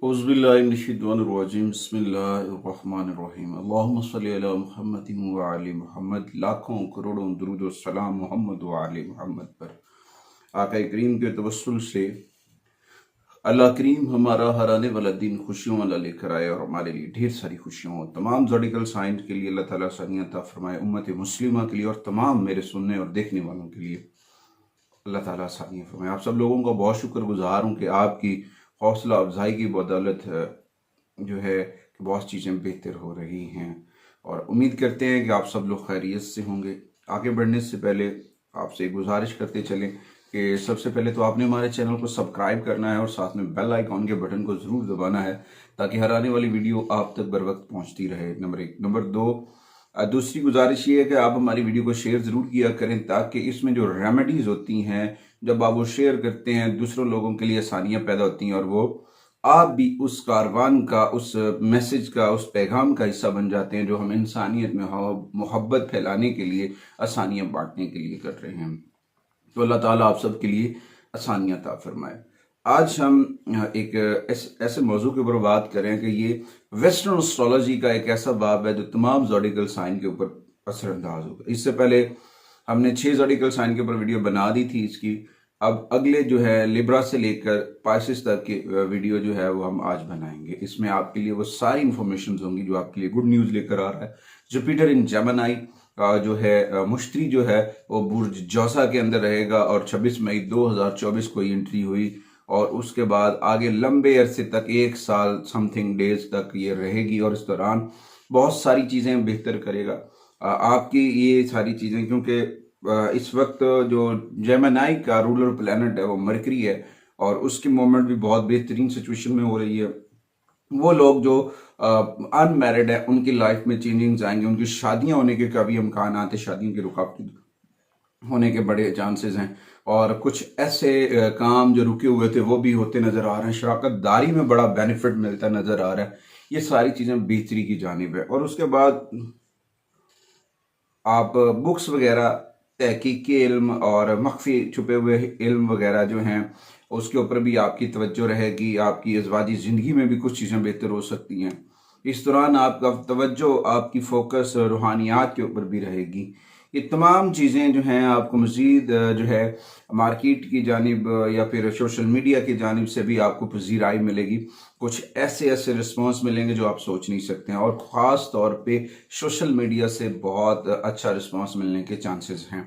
औज़ुबिल्लाहिमिनश्शैतानिर्रजीम बिस्मिल्लाहिर्रहमानिर्रहीम अल्लाहुम्मा सल्लि अला मुहम्मदिन व आलि मुहम्मद। लाखों करोड़ों दुरूद व सलाम मोहम्मद व आलि मुहम्मद पर। आका करीम के तवस्सुल से अल्लाह करीम हमारा हर आने वाला दिन खुशियों वाला लेकर आए और हमारे लिए ढेर सारी खुशियों हो। तमाम ज़ोडिकल साइंस के लिए अल्लाह ताला आसानियाँ अता फरमाए, उम्मत मुस्लिमा के लिए और तमाम मेरे सुनने और देखने वालों के लिए अल्लाह ताला आसानियाँ फरमाए। आप सब लोगों का बहुत शुक्रगुजार हूँ कि आपकी हौसला अफजाई की बदौलत जो है कि बहुत चीज़ें बेहतर हो रही हैं और उम्मीद करते हैं कि आप सब लोग खैरियत से होंगे। आगे बढ़ने से पहले आपसे गुजारिश करते चलें कि सबसे पहले तो आपने हमारे चैनल को सब्सक्राइब करना है और साथ में बेल आइकॉन के बटन को ज़रूर दबाना है ताकि हर आने वाली वीडियो आप तक बर वक्त पहुँचती रहे। नंबर 1। नंबर 2, दूसरी गुजारिश ये है कि आप हमारी वीडियो को शेयर ज़रूर किया करें ताकि इसमें जो रेमेडीज़ होती हैं जब आप वो शेयर करते हैं दूसरों लोगों के लिए आसानियाँ पैदा होती हैं और वो आप भी उस कारवान का, उस मैसेज का, उस पैगाम का हिस्सा बन जाते हैं जो हम इंसानियत में मोहब्बत फैलाने के लिए, आसानियाँ बांटने के लिए कर रहे हैं। तो अल्लाह ताला आप सब के लिए आसानियाँ अता फरमाए। आज हम एक ऐसे मौजू के ऊपर बात करें कि ये वेस्टर्न एस्ट्रोलॉजी का एक ऐसा बाब है जो तमाम ज़ोडिकल साइन के ऊपर असरअंदाज होगा। इससे पहले हमने 6 ज़ोडिकल साइन के ऊपर वीडियो बना दी थी इसकी। अब अगले जो है लिब्रा से लेकर पाइसेस तक की वीडियो जो है वो हम आज बनाएंगे। इसमें आपके लिए वो सारी इंफॉर्मेशन होंगी जो आपके लिए गुड न्यूज़ लेकर आ रहा है। जुपिटर इन जेमिनी जो है मुश्तरी जो है वो बुर्ज जौसा के अंदर रहेगा और 26 मई 2024 को एंट्री हुई और उसके बाद आगे लंबे अरसे तक 1 साल समथिंग डेज तक ये रहेगी और इस दौरान बहुत सारी चीज़ें बेहतर करेगा आपकी ये सारी चीज़ें, क्योंकि इस वक्त जो जेमिनी का रूलर प्लैनेट है वो मरकरी है और उसकी मूवमेंट भी बहुत बेहतरीन सिचुएशन में हो रही है। वो लोग जो अनमैरिड है उनकी लाइफ में चेंजिंग्स आएंगे, उनकी शादियां होने के कभी इम्कान आते, शादियों की रुकावट होने के बड़े चांसेस हैं और कुछ ऐसे काम जो रुके हुए थे वो भी होते नज़र आ रहे हैं। शराकत दारी में बड़ा बेनिफिट मिलता नज़र आ रहा है। ये सारी चीज़ें बेहतरी की जानिब है। और उसके बाद आप बुक्स वगैरह, तहकीकी इल्म और मख्फी छुपे हुए इल्म वगैरह जो हैं उसके ऊपर भी आपकी तवज्जो रहेगी। आपकी अज़वाजी ज़िंदगी में भी कुछ चीज़ें बेहतर हो सकती हैं। इस दौरान आपका तवज्जो, आपकी फोकस रूहानियात के ऊपर भी रहेगी। ये तमाम चीज़ें जो हैं आपको मज़ीद जो है मार्केट की जानिब या फिर सोशल मीडिया की जानिब से भी आपको पजीराई मिलेगी। कुछ ऐसे रिस्पॉन्स मिलेंगे जो आप सोच नहीं सकते हैं और ख़ास तौर पे सोशल मीडिया से बहुत अच्छा रिस्पॉन्स मिलने के चांसेस हैं।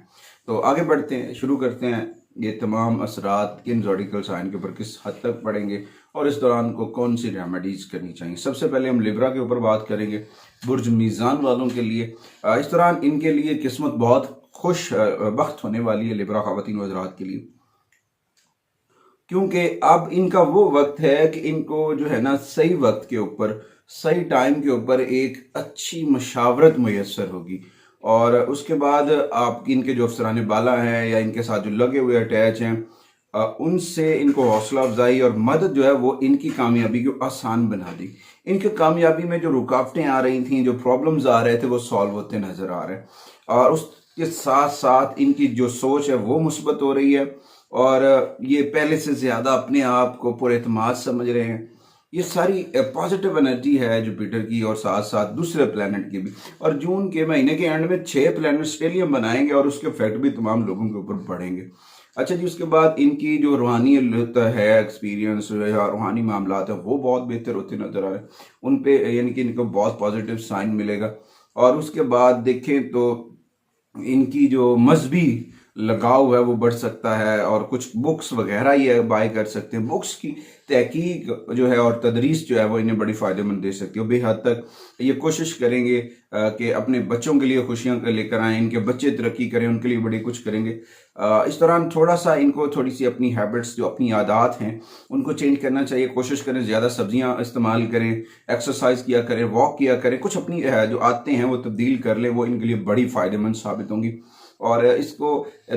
तो आगे बढ़ते हैं, शुरू करते हैं। ये तमाम असरात किन ज़ोडिकल साइन के ऊपर किस हद तक पड़ेंगे और इस दौरान को कौन सी रेमेडीज़ करनी चाहिए। सबसे पहले हम लिब्रा के ऊपर बात करेंगे। बुर्ज मीज़ान वालों के लिए इस दौरान इनके लिए किस्मत बहुत खुश बख्त होने वाली है लिब्रा ख़वातीन व हज़रात के लिए, क्योंकि अब इनका वो वक्त है कि इनको जो है ना सही वक्त के ऊपर, सही टाइम के ऊपर एक अच्छी मशावरत मुयस्सर होगी और उसके बाद आप इनके जो अफसरान बाला हैं या इनके साथ जो लगे हुए अटैच हैं उनसे इनको हौसला अफजाई और मदद जो है वो इनकी कामयाबी को आसान बना दी। इनकी कामयाबी में जो रुकावटें आ रही थी, जो प्रॉब्लम्स आ रहे थे वो सॉल्व होते नज़र आ रहे हैं और उसके साथ साथ इनकी जो सोच है वो मुस्बत हो रही है और ये पहले से ज़्यादा अपने आप को पुरएतमाद समझ रहे हैं। ये सारी पॉजिटिव एनर्जी है जुपिटर की और साथ साथ दूसरे प्लैनेट की भी। और जून के महीने के एंड में 6 प्लैनेट स्टेलियम बनाएंगे और उसके इफेक्ट भी तमाम लोगों के ऊपर पड़ेंगे। अच्छा जी, उसके बाद इनकी जो रूहानी है, एक्सपीरियंस या रूहानी मामलात है वो बहुत बेहतर होते नजर आ रहे हैं उन पे, यानी कि इनको बहुत पॉजिटिव साइन मिलेगा। और उसके बाद देखें तो इनकी जो मजहबी लगाव है वो बढ़ सकता है और कुछ बुक्स वगैरह ये बाय कर सकते हैं। बुक्स की तहकीक जो है और तदरीस जो है वो इन्हें बड़ी फ़ायदेमंद दे सकती है। बेहद तक ये कोशिश करेंगे कि अपने बच्चों के लिए खुशियाँ लेकर आएँ, इनके बच्चे तरक्की करें, उनके लिए बड़ी कुछ करेंगे। इस दौरान थोड़ा सा इनको थोड़ी सी अपनी हैबिट्स, जो अपनी आदत हैं उनको चेंज करना चाहिए। कोशिश करें ज़्यादा सब्जियाँ इस्तेमाल करें, एक्सरसाइज किया करें, वॉक किया करें, कुछ अपनी जो आदतें हैं वो तब्दील कर लें, वो इनके लिए बड़ी फ़ायदेमंद साबित होंगी। और इसको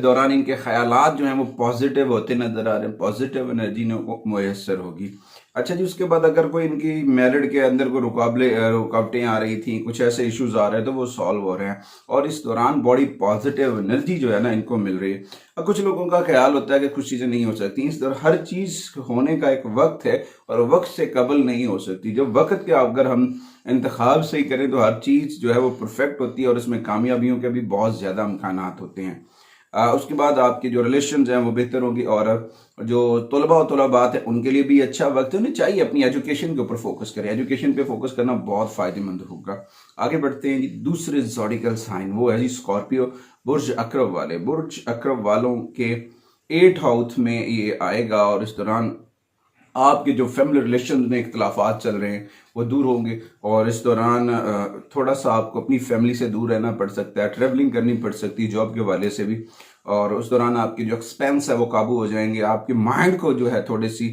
दौरान इनके ख्यालात जो हैं वो पॉजिटिव होते नज़र आ रहे हैं, पॉजिटिव एनर्जी मुयस्सर होगी। अच्छा जी, उसके बाद अगर कोई इनकी मैरिड के अंदर कोई रुकावटें आ रही थी, कुछ ऐसे इश्यूज आ रहे हैं तो वो सॉल्व हो रहे हैं, और इस दौरान बड़ी पॉजिटिव एनर्जी जो है ना इनको मिल रही है। और कुछ लोगों का ख्याल होता है कि कुछ चीज़ें नहीं हो सकती, इस तरह हर चीज़ होने का एक वक्त है और वक्त से कबल नहीं हो सकती। जब वक्त के अगर हम इंतखाब सही करें तो हर चीज़ जो है वो परफेक्ट होती है और इसमें कामयाबियों के भी बहुत ज़्यादा इम्कानात होते हैं। उसके बाद आपके जो रिलेशंस हैं वो बेहतर होंगी, और जो तलबा और तलबात हैं उनके लिए भी अच्छा वक्त है। उन्हें चाहिए अपनी एजुकेशन के ऊपर फोकस करें, एजुकेशन पे फोकस करना बहुत फ़ायदेमंद होगा। आगे बढ़ते हैं जी, दूसरे ज़ोडिकल साइन वो है जी स्कॉर्पियो, बुर्ज अकरब वाले। बुर्ज अकरब वालों के 8th हाउस में ये आएगा, और इस दौरान आपके जो फैमिली रिलेशन में इख्तलाफात चल रहे हैं वो दूर होंगे, और इस दौरान थोड़ा सा आपको अपनी फैमिली से दूर रहना पड़ सकता है, ट्रैवलिंग करनी पड़ सकती है जॉब के हवाले से भी, और उस दौरान आपकी जो एक्सपेंस है वो काबू हो जाएंगे। आपके माइंड को जो है थोड़ी सी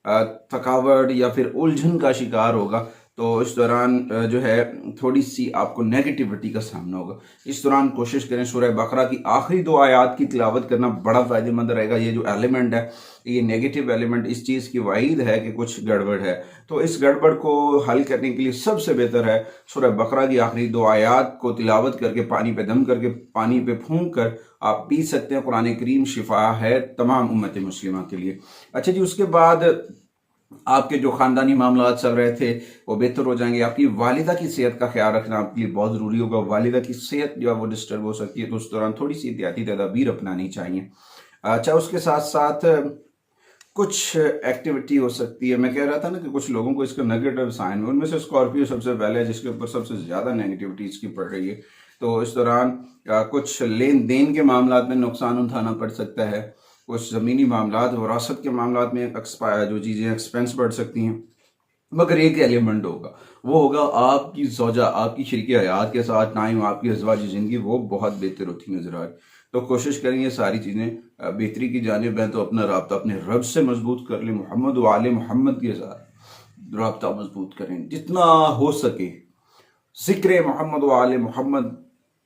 थकावट या फिर उलझन का शिकार होगा, तो इस दौरान जो है थोड़ी सी आपको नेगेटिविटी का सामना होगा। इस दौरान कोशिश करें सूरह बकरा की आखिरी 2 आयात की तिलावत करना बड़ा फ़ायदेमंद रहेगा। ये जो एलिमेंट है, ये नेगेटिव एलिमेंट इस चीज़ की वाइद है कि कुछ गड़बड़ है, तो इस गड़बड़ को हल करने के लिए सबसे बेहतर है सूरह बकरा की आखिरी 2 आयात को तिलावत करके पानी पे दम करके पानी पे फूंक कर आप पी सकते हैं। कुरान करीम शिफा है तमाम उम्मत मुस्लिमा के लिए। अच्छा जी, उसके बाद आपके जो ख़ानदानी मामला चल रहे थे वो बेहतर हो जाएंगे। आपकी वालिदा की सेहत का ख्याल रखना आपके लिए बहुत ज़रूरी होगा। वालिदा की सेहत जो है वो डिस्टर्ब हो सकती है, तो उस दौरान थोड़ी सी एहतियाती तदाबीर अपनानी चाहिए। अच्छा, उसके साथ साथ कुछ एक्टिविटी हो सकती है। मैं कह रहा था ना कि कुछ लोगों को इसका नेगेटिव साइन, उनमें से स्कॉर्पियो सबसे पहले है जिसके ऊपर सबसे ज़्यादा नेगेटिविटी इसकी पड़ रही है। तो इस दौरान कुछ लेन देन के मामला में नुकसान उठाना पड़ सकता है, कुछ ज़मीनी मामला वरासत के मामला में जो चीज़ें एक्सपेंस बढ़ सकती हैं। मगर एक एलिमेंट होगा, वो होगा आपकी ज़ौजा, आपकी शरीक हयात के साथ टाइम, आपकी अज़वाजी ज़िंदगी वो बहुत बेहतर होती नज़र आ रही। तो कोशिश करें ये सारी चीज़ें बेहतरी की जानिब हैं, तो अपना राब्ता अपने रब से मजबूत कर लें, मोहम्मद व आले मोहम्मद के साथ राब्ता मजबूत करें जितना हो सके। ज़िक्र मोहम्मद व आले मोहम्मद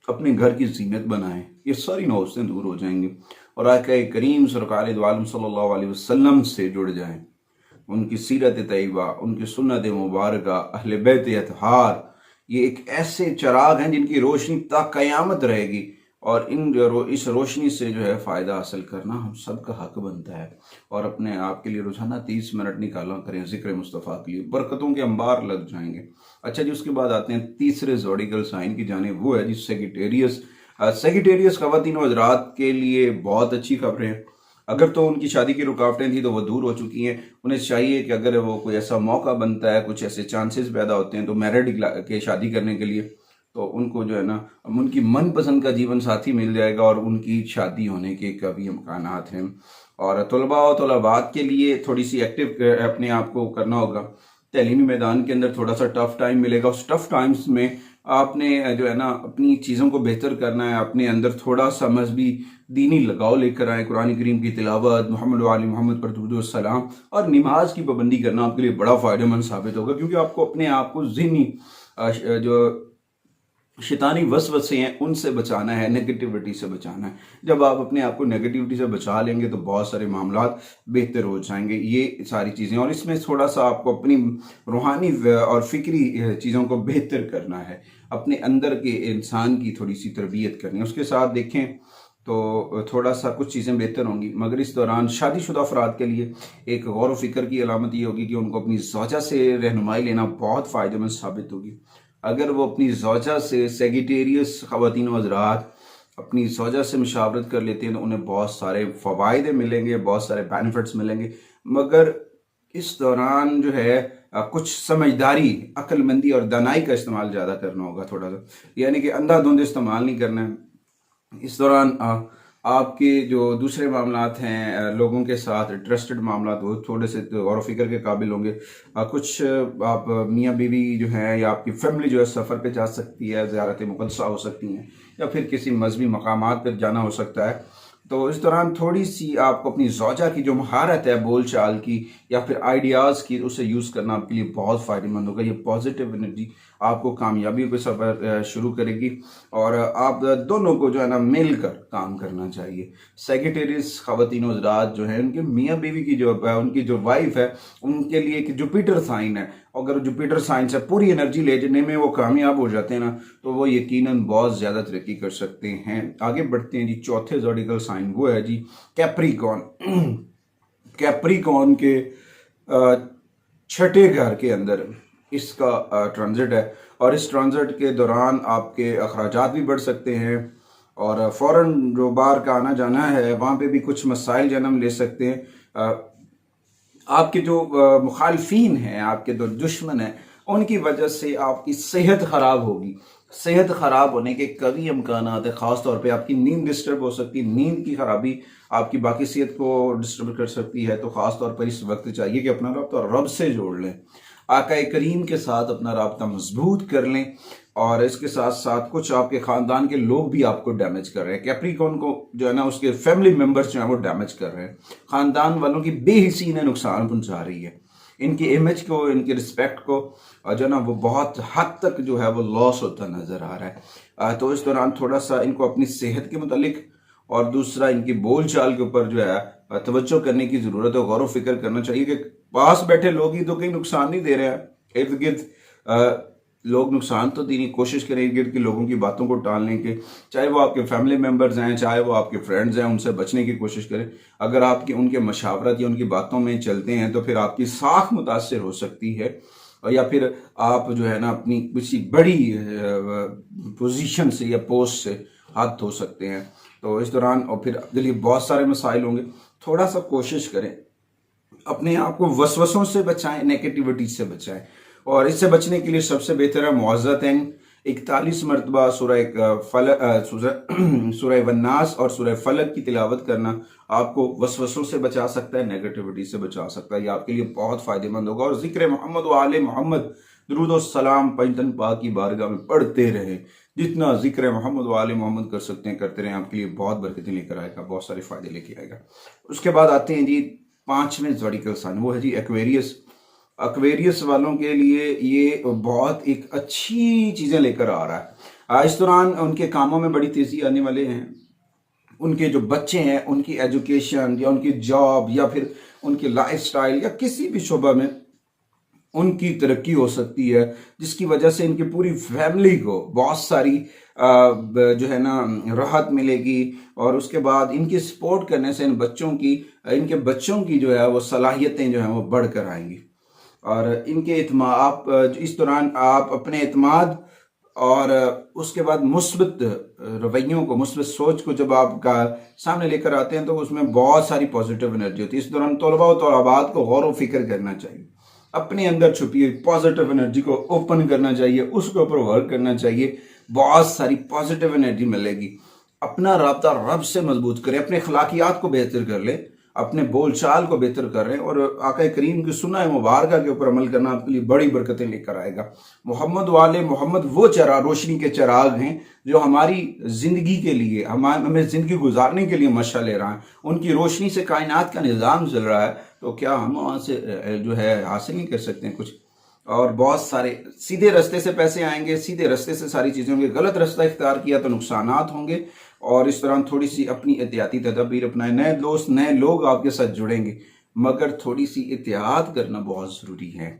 अपने घर की ज़ीनत बनाएं, ये सारी नौबतें दूर हो जाएंगी, और आका करीम सरकार दो आलम सल्लल्लाहु अलैहि वसल्लम से जुड़ जाएं। उनकी सीरत तैयबा, उनकी सुन्नत मुबारक, अहले बैत अतहार, ये एक ऐसे चिराग हैं जिनकी रोशनी ता क़यामत रहेगी, और इस रोशनी से जो है फ़ायदा हासिल करना हम सब का हक बनता है। और अपने आप के लिए रोज़ाना 30 मिनट निकाला करें ज़िक्र मुस्तफ़ा के लिए, बरकतों के अंबार लग जाएंगे। अच्छा जी, उसके बाद आते हैं तीसरे ज़ोडिकल साइन की जानिब, वो है जी सेगिटेरियस। सेगिटेरियस ख़वातीन और हज़रात के लिए बहुत अच्छी खबरें हैं। अगर तो उनकी शादी की रुकावटें थी तो वो दूर हो चुकी हैं। उन्हें चाहिए कि अगर वो कोई ऐसा मौका बनता है, कुछ ऐसे चांसेस पैदा होते हैं तो मैरिड के शादी करने के लिए, तो उनको जो है ना उनकी मनपसंद का जीवन साथी मिल जाएगा और उनकी शादी होने के कभी इम्कानात हैं। और तलबा और तलबात के लिए थोड़ी सी एक्टिव अपने आप को करना होगा। तलीमी मैदान के अंदर थोड़ा सा टफ टाइम मिलेगा, उस टफ टाइम्स में आपने जो है ना अपनी चीज़ों को बेहतर करना है, अपने अंदर थोड़ा सा मजहबी दीनी लगाव लेकर आए, कुरान करीम की तिलावत, मोहम्मद व आले मोहम्मद पर दुरूद व सलाम और नमाज की पाबंदी करना आपके लिए बड़ा फ़ायदेमंद साबित होगा, क्योंकि आपको अपने आप को ज़हनी जो शैतानी वसवसे हैं उनसे बचाना है, नेगेटिविटी से बचाना है। जब आप अपने आप को नेगेटिविटी से बचा लेंगे तो बहुत सारे मामलात बेहतर हो जाएंगे। ये सारी चीज़ें, और इसमें थोड़ा सा आपको अपनी रूहानी और फिक्री चीज़ों को बेहतर करना है, अपने अंदर के इंसान की थोड़ी सी तरबियत करनी है। उसके साथ देखें तो थोड़ा सा कुछ चीज़ें बेहतर होंगी, मगर इस दौरान शादीशुदा अफराद के लिए एक गौर व फिक्र की अलामत ये होगी कि उनको अपनी ज़ौजा से रहनुमाई लेना बहुत फ़ायदेमंद साबित होगी। अगर वो अपनी ज़ौजा से, सेगिटेरियस ख़वातीन व हज़रात अपनी ज़ौजा से मुशावरत कर लेते हैं तो उन्हें बहुत सारे फ़वाइदे मिलेंगे, बहुत सारे बेनिफिट्स मिलेंगे। मगर इस दौरान जो है कुछ समझदारी, अक्लमंदी और दानाई का इस्तेमाल ज़्यादा करना होगा थोड़ा सा, यानी कि अंधाधुंध इस्तेमाल नहीं करना है। इस दौरान आपके जो दूसरे मामलात हैं लोगों के साथ इंटरेस्टेड मामलात, वो थोड़े से गौर फिक्र के काबिल होंगे। कुछ आप मियाँ बीवी जो हैं या आपकी फैमिली जो है सफ़र पे जा सकती है, ज़ियारत मुक़द्दसा हो सकती हैं, या फिर किसी मजहबी मकामात पर जाना हो सकता है। تو اس دوران تھوڑی سی آپ کو اپنی زوجہ کی جو مہارت ہے بول چال کی یا پھر آئیڈیاز کی، اسے یوز کرنا آپ کے لیے بہت فائدہ مند ہوگا۔ یہ پازیٹیو انرجی آپ کو کامیابی کا سفر شروع کرے گی، اور آپ دونوں کو جو ہے نا مل کر کام کرنا چاہیے۔ سیکریٹریز خواتین و حضرات جو ہیں، ان کے میاں بیوی کی جو ان کی جو وائف ہے، ان کے لیے ایک جوپیٹر سائن ہے، اگر جوپیٹر سائن سے پوری انرجی لے جانے میں وہ کامیاب ہو جاتے ہیں نا، تو وہ یقیناً بہت زیادہ ترقی کر سکتے ہیں۔ آگے بڑھتے ہیں جی، چوتھے زوڈیکل سائن وہ ہے جی کیپریکون۔ کیپریکون کے چھٹے گھر کے اندر اس کا ٹرانزٹ ہے، اور اس ٹرانزٹ کے دوران آپ کے اخراجات بھی بڑھ سکتے ہیں، اور فوراً جو باہر کا آنا جانا ہے وہاں پہ بھی کچھ مسائل جنم لے سکتے ہیں۔ آپ کے جو مخالفین ہیں، آپ کے جو دشمن ہیں، ان کی وجہ سے آپ کی صحت خراب ہوگی۔ صحت خراب ہونے کے قوی امکانات ہیں، خاص طور پہ آپ کی نیند ڈسٹرب ہو سکتی ہے۔ نیند کی خرابی آپ کی باقی صحت کو ڈسٹرب کر سکتی ہے، تو خاص طور پر اس وقت چاہیے کہ اپنا رابطہ رب سے جوڑ لیں، آقا کریم کے ساتھ اپنا رابطہ مضبوط کر لیں، اور اس کے ساتھ ساتھ کچھ آپ کے خاندان کے لوگ بھی آپ کو ڈیمیج کر رہے ہیں۔ کیپریکون کو جو ہے نا، اس کے فیملی ممبرز جو ہیں وہ ڈیمیج کر رہے ہیں، خاندان والوں کی بے حسی انہیں نقصان پہنچا رہی ہے، ان کی امیج کو، ان کی رسپیکٹ کو جو ہے نا وہ بہت حد تک جو ہے وہ لاس ہوتا نظر آ رہا ہے۔ تو اس دوران تھوڑا سا ان کو اپنی صحت کے متعلق اور دوسرا ان کی بول چال کے اوپر جو ہے توجہ کرنے کی ضرورت ہے، غور و فکر کرنا چاہیے کہ پاس بیٹھے لوگ ہی تو کہیں نقصان نہیں دے رہے ہیں، ارد گرد لوگ نقصان تو دینے کی کوشش کریں، ارد گرد کے لوگوں کی باتوں کو ٹالنے کے، چاہے وہ آپ کے فیملی ممبرز ہیں، چاہے وہ آپ کے فرینڈز ہیں، ان سے بچنے کی کوشش کریں۔ اگر آپ کی ان کے مشاورت یا ان کی باتوں میں چلتے ہیں تو پھر آپ کی ساکھ متاثر ہو سکتی ہے، یا پھر آپ جو ہے نا اپنی کسی بڑی پوزیشن سے یا پوسٹ سے ہاتھ دھو سکتے ہیں۔ تو اس دوران اور پھر آپ کے لیے بہت سارے مسائل ہوں گے۔ تھوڑا سا کوشش کریں اپنے آپ کو وسوسوں سے بچائیں، نیگیٹیوٹی سے بچائیں، اور اس سے بچنے کے لیے سب سے بہتر ہے معوذتین 41 مرتبہ سورہ والناس اور سورہ فلق کی تلاوت کرنا آپ کو وسوسوں سے بچا سکتا ہے، نیگیٹیوٹی سے بچا سکتا ہے۔ یہ آپ کے لیے بہت فائدہ مند ہوگا، اور ذکر محمد و آل محمد درود و سلام پنجتن پاک کی بارگاہ میں پڑھتے رہیں، جتنا ذکر محمد و آل محمد کر سکتے ہیں کرتے رہیں، آپ کے لیے بہت برکتیں لے کر آئے گا، بہت سارے فائدے لے کے آئے گا۔ اس کے بعد آتے ہیں جی 5ویں زوڈیکل سائن، وہ ہے جی ایکویریس۔ ایکویریس والوں کے لیے یہ بہت ایک اچھی چیزیں لے کر آ رہا ہے۔ اس دوران ان کے کاموں میں بڑی تیزی آنے والے ہیں، ان کے جو بچے ہیں ان کی ایجوکیشن یا ان کی جاب یا پھر ان کی لائف سٹائل یا کسی بھی شعبہ میں ان کی ترقی ہو سکتی ہے، جس کی وجہ سے ان کی پوری فیملی کو بہت ساری جو ہے نا راحت ملے گی، اور اس کے بعد ان کی سپورٹ کرنے سے ان کے بچوں کی جو ہے وہ صلاحیتیں جو ہیں وہ بڑھ کر آئیں گی، اور ان کے اعتماد اس دوران آپ اپنے اعتماد اور اس کے بعد مثبت رویوں کو، مثبت سوچ کو جب آپ کا سامنے لے کر آتے ہیں تو اس میں بہت ساری پازیٹیو انرجی ہوتی ہے۔ اس دوران طلباء و طالبات کو غور و فکر کرنا چاہیے، اپنے اندر چھپی ہوئی پازیٹیو انرجی کو اوپن کرنا چاہیے، اس کے اوپر ورک کرنا چاہیے، بہت ساری پازیٹیو انرجی ملے گی۔ اپنا رابطہ رب سے مضبوط کریں، اپنے اخلاقیات کو بہتر کر لیں، اپنے بول چال کو بہتر کر رہے ہیں، اور آقا کریم کی سنہ مبارکہ کے اوپر عمل کرنا آپ کے لیے بڑی برکتیں لے کر آئے گا۔ محمد والے محمد وہ روشنی کے چراغ ہیں جو ہماری زندگی کے لیے، ہمیں زندگی گزارنے کے لیے مشعل لے رہا ہے، ان کی روشنی سے کائنات کا نظام چل رہا ہے، تو کیا ہم وہاں سے جو ہے حاصل نہیں کر سکتے ہیں کچھ؟ اور بہت سارے سیدھے رستے سے پیسے آئیں گے، سیدھے رستے سے ساری چیزیں ہوں گے، غلط رستہ اختیار کیا تو نقصانات ہوں گے، اور اس دوران تھوڑی سی اپنی احتیاطی تدابیر اپنائیں۔ نئے دوست، نئے لوگ آپ کے ساتھ جڑیں گے، مگر تھوڑی سی احتیاط کرنا بہت ضروری ہے۔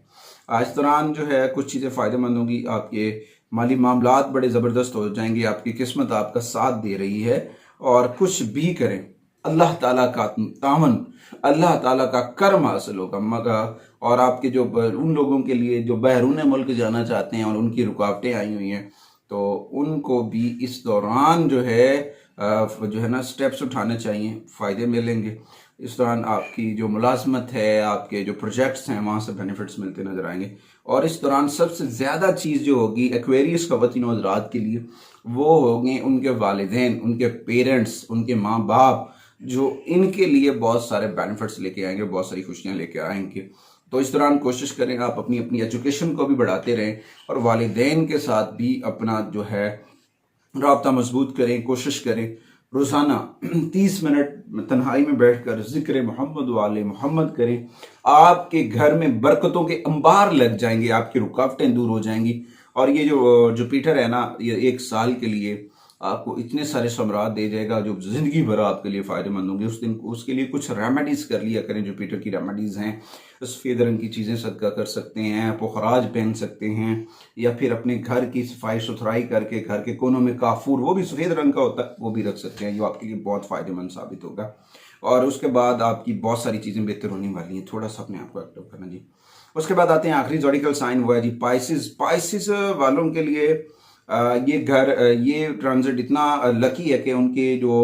اس دوران جو ہے کچھ چیزیں فائدہ مند ہوں گی، آپ کے مالی معاملات بڑے زبردست ہو جائیں گے، آپ کی قسمت آپ کا ساتھ دے رہی ہے، اور کچھ بھی کریں اللہ تعالیٰ کا تعاون، اللہ تعالیٰ کا کرم حاصل ہوگا، مگر اور آپ کے جو ان لوگوں کے لیے جو بیرون ملک جانا چاہتے ہیں اور ان کی رکاوٹیں آئی ہوئی ہیں، تو ان کو بھی اس دوران جو ہے نا سٹیپس اٹھانے چاہیے، فائدے ملیں گے۔ اس دوران آپ کی جو ملازمت ہے، آپ کے جو پروجیکٹس ہیں، وہاں سے بینیفٹس ملتے نظر آئیں گے، اور اس دوران سب سے زیادہ چیز جو ہوگی ایکویریس خواتین و حضرات کے لیے، وہ ہوگی ان کے والدین، ان کے پیرنٹس، ان کے ماں باپ، جو ان کے لیے بہت سارے بینیفٹس لے کے آئیں گے، بہت ساری خوشیاں لے کے آئیں گے۔ تو اس دوران کوشش کریں آپ اپنی ایجوکیشن کو بھی بڑھاتے رہیں، اور والدین کے ساتھ بھی اپنا جو ہے رابطہ مضبوط کریں، کوشش کریں، रोज़ाना 30 मिनट तन्हाई में बैठकर ज़िक्र मोहम्मद वाले मोहम्मद करें, आपके घर में बरकतों के अंबार लग जाएंगे, आपकी रुकावटें दूर हो जाएंगी। और ये जो जुपिटर है ना, ये 1 साल के लिए आपको इतने सारे समरात दे जाएगा जो ज़िंदगी भर आपके लिए फ़ायदेमंद होंगे। उस दिन उसके लिए कुछ रेमेडीज़ कर लिया करें। जुपिटर की रेमेडीज़ हैं, सफ़ेद रंग की चीज़ें सदका कर सकते हैं, पुखराज पहन सकते हैं, या फिर अपने घर की सफाई सुथराई करके घर के कोनों में काफूर, वो भी सफ़ेद रंग का होता है, वो भी रख सकते हैं, जो आपके लिए बहुत फ़ायदेमंद साबित होगा। और उसके बाद आपकी बहुत सारी चीज़ें बेहतर होने वाली हैं। थोड़ा सा अपने आप को एक्टिव करना जी। उसके बाद आते हैं आखिरी ज़ोडिकल साइन, वो है जी पाइसिस। पाइसिस वालों के लिए ये ट्रांजिट इतना लकी है कि उनके जो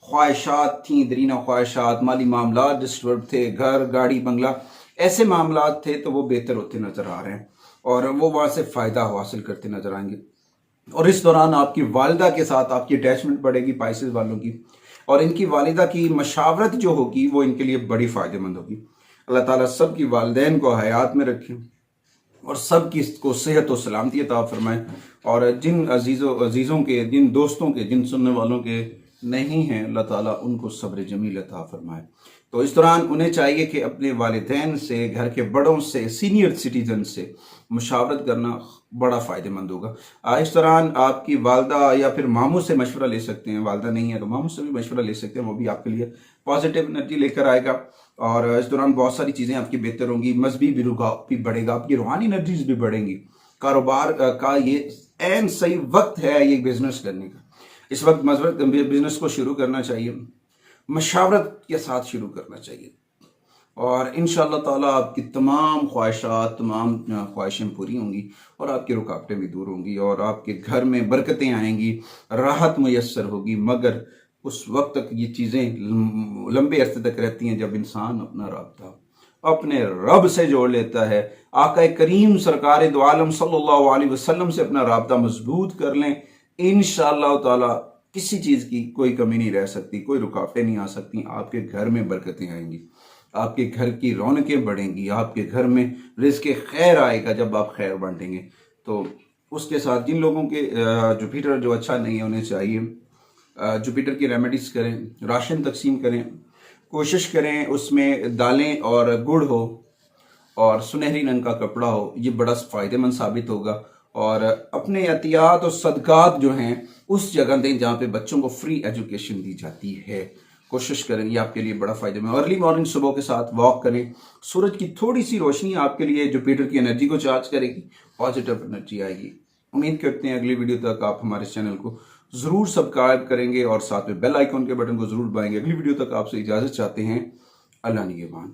ख्वाहिशात थी, दरीना ख्वाहिशात, माली मामला डिस्टर्ब थे, घर गाड़ी बंगला ऐसे मामलात थे, तो वो बेहतर होते नज़र आ रहे हैं और वो वहाँ से फ़ायदा हासिल करते नज़र आएंगे। और इस दौरान आपकी वालिदा के साथ आपकी अटैचमेंट बढ़ेगी पाइसेस वालों की, और इनकी वालिदा की मशावरत जो होगी वो इनके लिए बड़ी फ़ायदेमंद होगी। अल्लाह ताला सब की वालिदैन को हयात में रखें और सब की को सेहत और सलामती अता फरमाए। और जिन अजीज़ों के, जिन दोस्तों के, जिन सुनने वालों के नहीं हैं, अल्लाह ताला उनको सब्र जमील अता फरमाए। तो इस दौरान उन्हें चाहिए कि अपने वालिदैन से, घर के बड़ों से, सीनियर सिटीजन से मुशावरत करना बड़ा फ़ायदेमंद होगा। इस दौरान आपकी वालदा या फिर मामू से मशवरा ले सकते हैं, वालदा नहीं है तो मामू से भी मशवरा ले सकते हैं, वो भी आपके लिए पॉजिटिव एनर्जी लेकर आएगा। और इस दौरान बहुत सारी चीज़ें आपकी बेहतर होंगी, मजहबी भी रुझान भी बढ़ेगा, आपकी रूहानी एनर्जीज भी बढ़ेंगी। कारोबार का ये एन सही वक्त है ये बिजनेस करने का। इस वक्त बिजनेस को शुरू करना चाहिए, मशावरत के साथ शुरू करना चाहिए, और इंशाअल्लाह ताला आपकी तमाम ख्वाहिशात, तमाम ख्वाहिशें पूरी होंगी और आपकी रुकावटें भी दूर होंगी और आपके घर में बरकतें आएंगी, राहत मुयस्सर होगी। मगर उस वक्त तक ये चीज़ें लंबे अरसे तक रहती हैं जब इंसान अपना राब्ता अपने रब से जोड़ लेता है। आका करीम सरकार दो आलम सल्लल्लाहु अलैहि वसल्लम से अपना राब्ता मजबूत कर लें, इंशाअल्लाह ताला किसी चीज़ की कोई कमी नहीं रह सकती, कोई रुकावटें नहीं आ सकती। आपके घर में बरकतें आएंगी, आपके घर की रौनकें बढ़ेंगी, आपके घर में रिज़्क़ खैर आएगा जब आप खैर बांटेंगे। तो उसके साथ जिन लोगों के जुपिटर जो अच्छा नहीं है, उन्हें चाहिए जुपिटर की रेमेडीज़ करें, राशन तकसीम करें, कोशिश करें उसमें दालें और गुड़ हो और सुनहरी रंग का कपड़ा हो, ये बड़ा फ़ायदेमंद साबित होगा। और अपने एहतियात और सदकात जो हैं उस जगह दें जहाँ पे बच्चों को फ्री एजुकेशन दी जाती है, कोशिश करें, ये आपके लिए बड़ा फ़ायदेमंद। अर्ली मॉर्निंग सुबह के साथ वॉक करें, सूरज की थोड़ी सी रोशनी आपके लिए जुपिटर की एनर्जी को चार्ज करेगी, पॉजिटिव एनर्जी आएगी। उम्मीद करते हैं अगली वीडियो तक आप हमारे चैनल को ज़रूर सब्सक्राइब करेंगे और साथ में बेल आइकन के बटन को ज़रूर दबाएंगे। अगली वीडियो तक आपसे इजाज़त चाहते हैं। अल्लाह निगहबान।